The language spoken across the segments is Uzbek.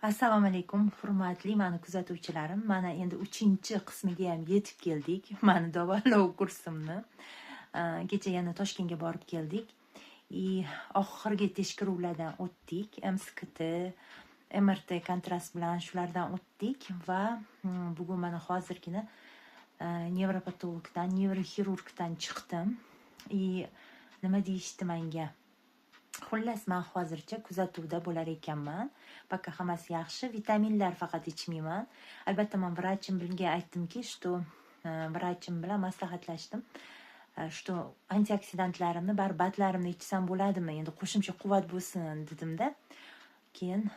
Assalomu alaykum, hurmatli mani kuzatuvchilarim. Mana endi 3-qismiga ham yetib keldik. Mani davolov kursimni. Kecha yana Toshkentga borib keldik. Oxirgi tekshiruvlardan o'tdik. MSKT, MRT kontrast bilan shulardan o'tdik va bugun mana hozirgina nevropatologdan, nevroxirurgdan chiqdim. Nima deyishdi menga? Xullas, men hozircha kuzatuvda bo'lar ekanman. Bakka hammasi yaxshi, vitaminlar faqat ichmayman. Albatta men vrachimga aytdimki, vrachim bilan maslahatlashdim. Antioksidantlarimni, batlarimni ichsam bo'ladimi? Endi qo'shimcha quvvat bo'lsin dedimda. Keyin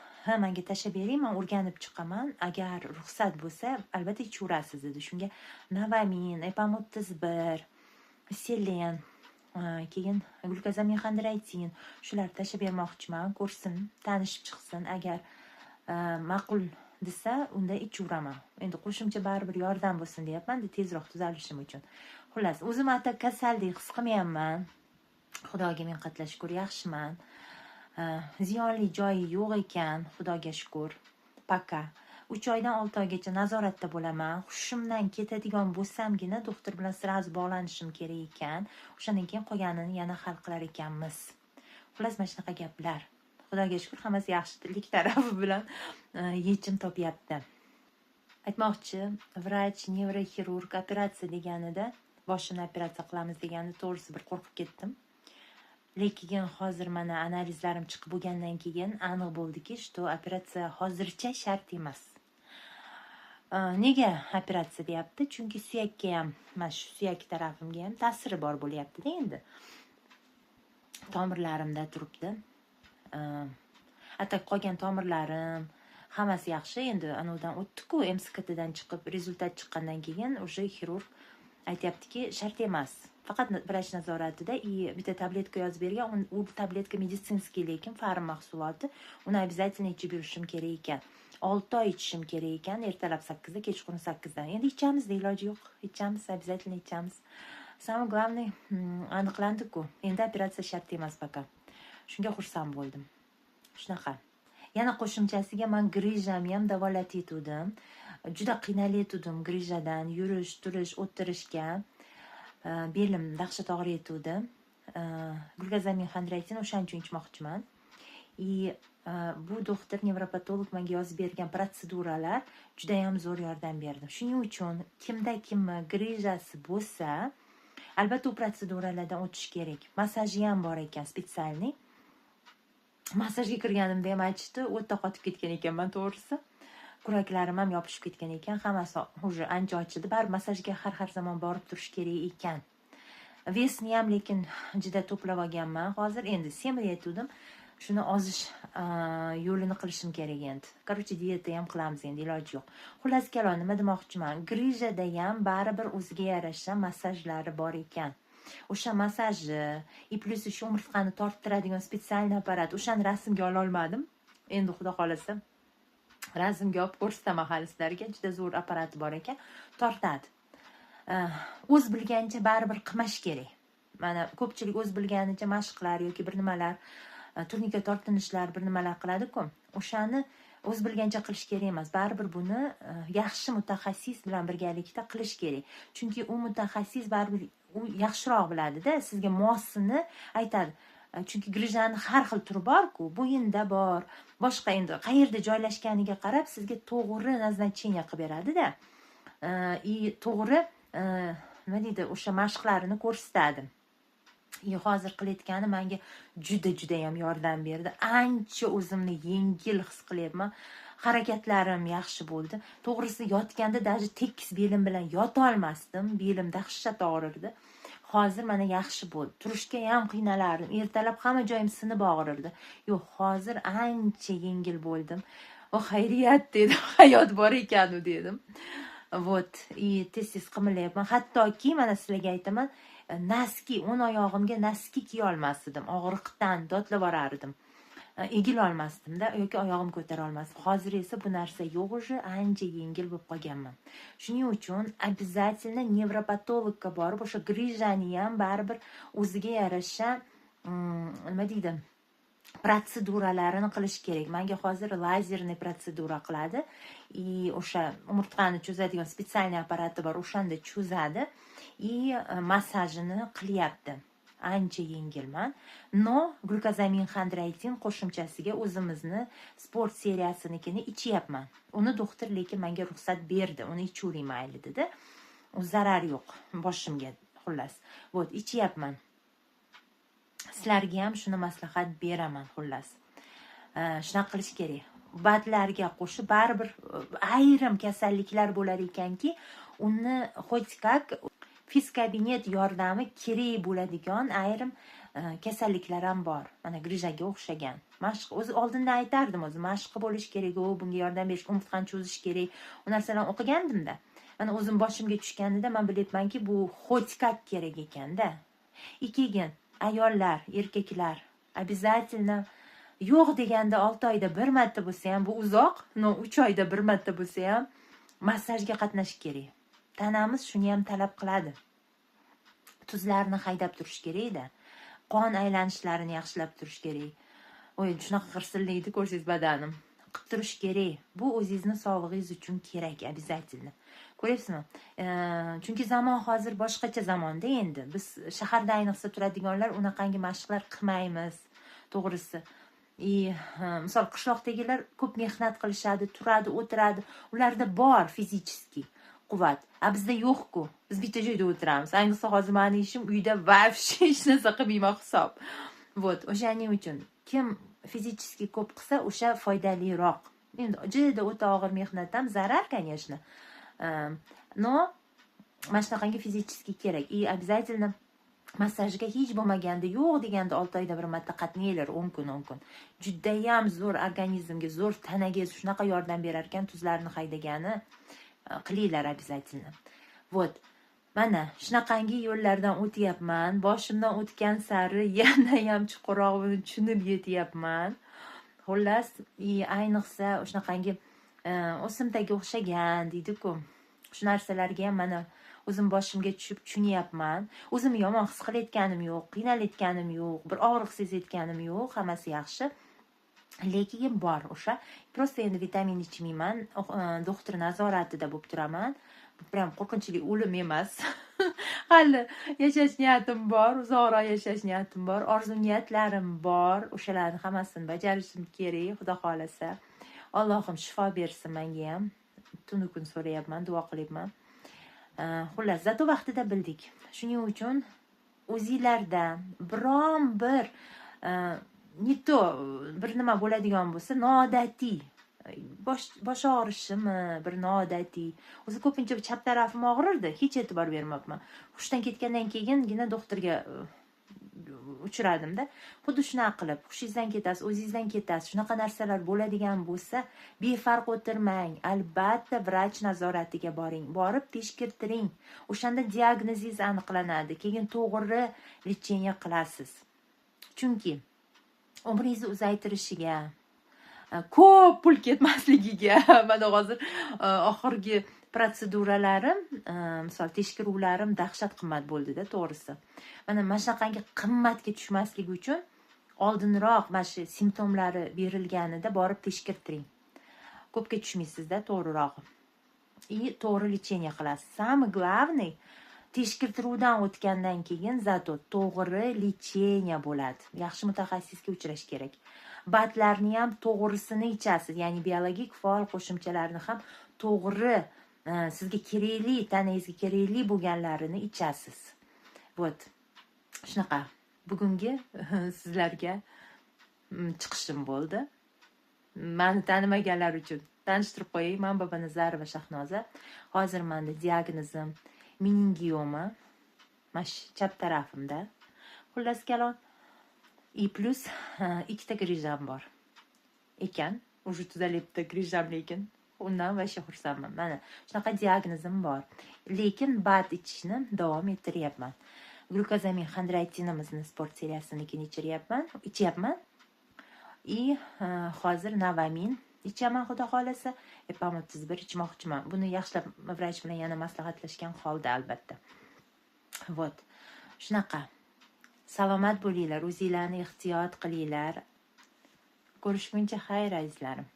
menga tashlab bering, men o'rganib chiqaman. Agar ruxsat bo'lsa, albatta ichaverasiz dedi. Shunga Novamin, Epamotizbir, Selen, keyin glukozaminxondratin shularni tashlab bermoqchiman, ko'rsin, tanishib chiqsin. Agar ma'qul desa, unda ichaveraman. Endi qo'shimcha baribir yordam bo'lsin deyapman, tezroq tuzalishim uchun. Xullas, o'zim atak kasaldek his qilmayapman. Xudoga ming qatla shukr, yaxshiman. Ziyonli joyi yo'q ekan, xudoga shukr. Paka 3 oydan 6 oygacha nazoratda bo'laman. Hushimdan ketadigan bo'lsamgina doktor bilan sirazi bog'lanishim kerak ekan. O'shandan keyin qolganini yana hal qilar ekanmiz. Xullas, mana shunaqa gaplar. Xudoga shukr, hammasi yaxshilik tarafi bilan yechim topyapti. Aytmoqchi, vrach, nevroxirurg operatsiya deganida, boshini operatsiya qilamiz deganida to'g'risi bir qo'rqib ketdim. Lekin hozir mana analizlarim chiqib bo'lgandan keyin aniq bo'ldiki, operatsiya hozircha shart emas. Nega operatsiya deyapti? Chunki suyakka ham, mana shu suyak tarafimga ham ta'siri bor bo'lyapti-da endi. Tomirlarimda turibdi. Atak qolgan tomirlarim hammasi yaxshi. Endi anavdan o'tdi-ku, MSKTdan chiqib, rezultat chiqqandan keyin o'sha xirurg aytayaptiki, shart emas. Faqat vrach nazoratida bitta tabletka yozib bergan. U tabletka meditsinskiy, lekin farm mahsuloti. Uni обязательно ichib yurishim kerak ekan. 6 oy ichishim kerak ekan. Ertalab 8da, kechqurun 8da. Endi ichamiz, iloji yo'q. Ichamiz, обязательно ichamiz. Самое главное, aniqlandi-ku. Endi operatsiya shart emas paka. Shunga xursand bo'ldim. Shunaqa. Yana qo'shimchasiga men grijamni ham davolat etdim. Juda qiynalib grijadan, yurish, turish, o'tirishga. Belim dahshat og'riyotdi. Glukozaminxondratin o'shaning uchun ichmoqchiman. Bu doktor nevropatolog menga yozib bergan protseduralar juda ham zo'r yordam berdi. Shuning uchun kimda grijasi bo'lsa, albatta u protseduralardan o'tish kerak. Masaji ham bor ekan, spetsialniy. Masajga kirganimda ham aytishdi, o'tda qotib ketgan ekanman, to'g'risi. Kuraklarim ham yopishib ketgan ekan, hammasi уже ancha ochildi. Baribir masajga har zamon borib turish kerak ekan. Vesni ham lekin juda to'plab olganman. Hozir endi semilayotdim. Shuni ozish yo'lini qilishim kerak endi. Короче, dieta ham qilamiz endi, iloji yo'q. Xullas kalon, nima demoqchiman? Grijada ham baribir o'ziga yarasha masajlari bor ekan. O'sha masajni, plus shu umurtqani torttiradigan spetsialniy apparat, o'shani rasmga ola olmadim. Endi xudo xolasa rasmga olib ko'rsataman hali sizlarga. Juda zo'r apparati bor ekan, tortadi. O'z bilganicha baribir qilmash kerak. Mana ko'pchilik o'z bilganicha mashqlar yoki bir nimalar, turnika tortinishlar, bir nimalar qiladi-ku. O'shani o'z bilgancha qilish kerak emas. Baribir buni yaxshi mutaxassis bilan birgalikda qilish kerak. Chunki u mutaxassis baribir u yaxshiroq biladi-da, sizga mosini aytadi. Chunki grijani har xil turi bor-ku, bo'yinda bor, boshqa endi qayerda joylashganiga qarab sizga to'g'ri назначение qilib beradi-da. To'g'ri, nima deydi, o'sha mashqlarini ko'rsatadi. Hozir qilayotgani menga juda ham yordam berdi. Ancha o'zimni yengil his qilyapman. Harakatlarim yaxshi bo'ldi. To'g'risi yotganda даже tekis belim bilan yota olmasdim. Belim dahshat og'rirdi. Hozir mana yaxshi bo'ldi. Turishga ham qiynalardim. Ertalab hamma joyim sinib og'rirdi. Yo'q, hozir ancha yengil bo'ldim. Xayriyat dedim. Hayot bor ekan dedim. Vot, tez qimirlayapman. Hattoki mana sizlarga aytaman, naski, 10 oyog'imga naski kiy olmasdim. Og'riqdan dodlab borardim. Egil olmasdim-da, yoki oyog'im ko'tara olmasdim. Hozir esa bu narsa yo'q, ancha yengil bo'lib qolganman. Shuning uchun обязательно nevropatologga borib, o'sha grijani ham baribir o'ziga yarasha, nima deydi, protseduralarini qilish kerak. Menga hozir lazerni protsedura qiladi. O'sha umurtqani cho'zadigan spetsialniy apparati bor, o'shanda cho'zadi. Massajini qilyapti. Ancha yengilman. No glukozamin xondroitin qo'shimchasiga o'zimizni sport seriyasinikini ichyapman. Uni doktor lekin menga ruxsat berdi. Uni ichuvering mayli dedi. U zarar yo'q boshimga, xullas. Vot, ichyapman. Sizlarga ham shuni maslahat beraman, xullas. Shunaqa qilish kerak. Batlarga qo'shib baribir ayrim kasalliklar bo'lar ekanki, uni hech как fiz-kabinet yordami kerak bo'ladigan ayrim kasalliklar ham bor. Mana grijaga o'xshagan. Mashq o'zi oldindan aytardim, o'zi mashq bo'lish kerak, bunga yordam berish, umurtqani cho'zish kerak. U narsalarni o'qigandimda. Mana o'zim boshimga tushganida men bilayapmanki, bu hech как kerak ekanda. Keyin ayollar, erkaklar обязательно yo'q deganda 6 oyda bir marta bo'lsa ham, bu uzoq, 3 oyda bir marta bo'lsa ham massajga qatnashish kerak. Tanamiz shuni ham talab qiladi. Tuzlarni haydab turish kerak-da. Qon aylanishlarini yaxshilab turish kerak. Shunaqa qirsillaydi, ko'rsangiz badanim. Qilib turish kerak. Bu o'zingizni sog'lig'ingiz uchun kerak, обязательно. Ko'ryapsizmi? Chunki zamon hozir boshqacha zamonda endi. Biz shaharda ayniqsa turadiganlar unaqangi mashqlar qilmaymiz, to'g'risi. Misol qishloqdagilar ko'p mehnat qilishadi, turadi, o'tiradi. Ularda bor fizический quvvat. Bizda yo'q-ku. Biz bitta joyda o'tiramiz. Ayniqsa hozir mening ishim uyda вообще hech narsa qilmayman hisob. Vot, o'shaning uchun kim fizический ko'p qilsa, o'sha foydaliroq. Endi juda o'ta og'ir mehnat ham zarar, конечно. Но mana shunaqangi fizический kerak. Обязательно massajga hech bo'lmaganda, yo'q deganda 6 oyda bir marta qatnaylar, 10 kun. Judayam zo'r organizmga, zo'r tanaga shunaqa yordam berar ekan, tuzlarni haydagani qilinglar обязательно. Vot. Mana shunaqangi yo'llardan o'tyapman. Boshimdan o'tgan sari yana ham chuqurroqni tushunib yetyapman. Xullas, ayniqsa shunaqangi o'simtaga o'xshagan deydi-ku. Shu narsalarga ham mana o'zim boshimga tushib tushunyapman. O'zim yomon his qilayotganim yo'q, qiynalayotganim yo'q, bir og'riq sezayotganim yo'q, hammasi yaxshi. Lekin bor o'sha. Prosta endi vitamin ichmayman, doktor nazoratida bo'lib turaman. Prям qo'rqinchli o'lim emas. Hali yashash niyatim bor, uzoqroq yashash niyatim bor, orzu-niyatlarim bor. O'shalarni hammasini bajarishim kerak, xudo xolasa. Allohim shifo bersin menga ham. Tunu kun so'rayapman, duo qilyapman. Xullas, zato vaqtida bildik. Shuning uchun o'zingizlarda biron bir bir nima bo'ladigan bo'lsa, noodatiy bosh og'rishimi, bir noodatiy. O'zi ko'pincha chap tarafim og'rirdi, hech e'tibor bermabman. Hushdan ketgandan keyingina doktorga uchradim-da. Xuddi shunaqa qilib, hushingizdan ketasiz, o'zingizdan ketasiz. Shunaqa narsalar bo'ladigan bo'lsa, befarq o'tirmang. Albatta vrach nazoratiga boring. Borib teshkirtiring. O'shanda diagnozingiz aniqlanadi. Keyin to'g'ri lecheniya qilasiz. Chunki umringizni uzaytirishiga, ko'p pul ketmasligiga, mana hozir oxirgi protseduralarim, misol tekshiruvlarim dahshat qimmat bo'ldi-da, to'g'risi. Mana shunaqangi qimmatga tushmasligi uchun oldinroq mana shu simptomlari berilganida borib tekshirtiring. Ko'pga tushmaysizda, to'g'rirog'i. To'g'ri lecheniya qilasiz. Самый главный tekshirtiruvdan o'tgandan keyin zato to'g'ri lecheniya bo'ladi. Yaxshi mutaxassisga uchrash kerak. Batlarni ham to'g'risini ichasiz, ya'ni biologik faol qo'shimchalarni ham to'g'ri, sizga kerakli, tanangizga kerakli bo'lganlarini ichasiz. Vot. Shunaqa. Bugungi sizlarga chiqishim bo'ldi. Meni tanimaganlar uchun tanishtirib qo'yay. Men Bobanazarova Shahnoza. Hozir menda diagnozim meningioma, mash chap tarafimda. Xullas kalon. Plus 2ta grijam bor ekan. Уже tuzalibdi grijam, lekin undan vasha xursandman. Mana shunaqa diagnozim bor. Lekin bat ichishni davom ettiryapman. Glukozamin xondroitinimizni sport seriyasinikini ichyapman. Hozir Navamin ichaman, xudo xolasa. Epamot 31 ichmoqchiman. Buni yaxshilab vrach bilan yana maslahatlashgan holda, albatta. Vot. Shunaqa. Salomat bo'linglar, o'zingizlarni ehtiyot qilinglar. Ko'rishguncha xayr azizlarim.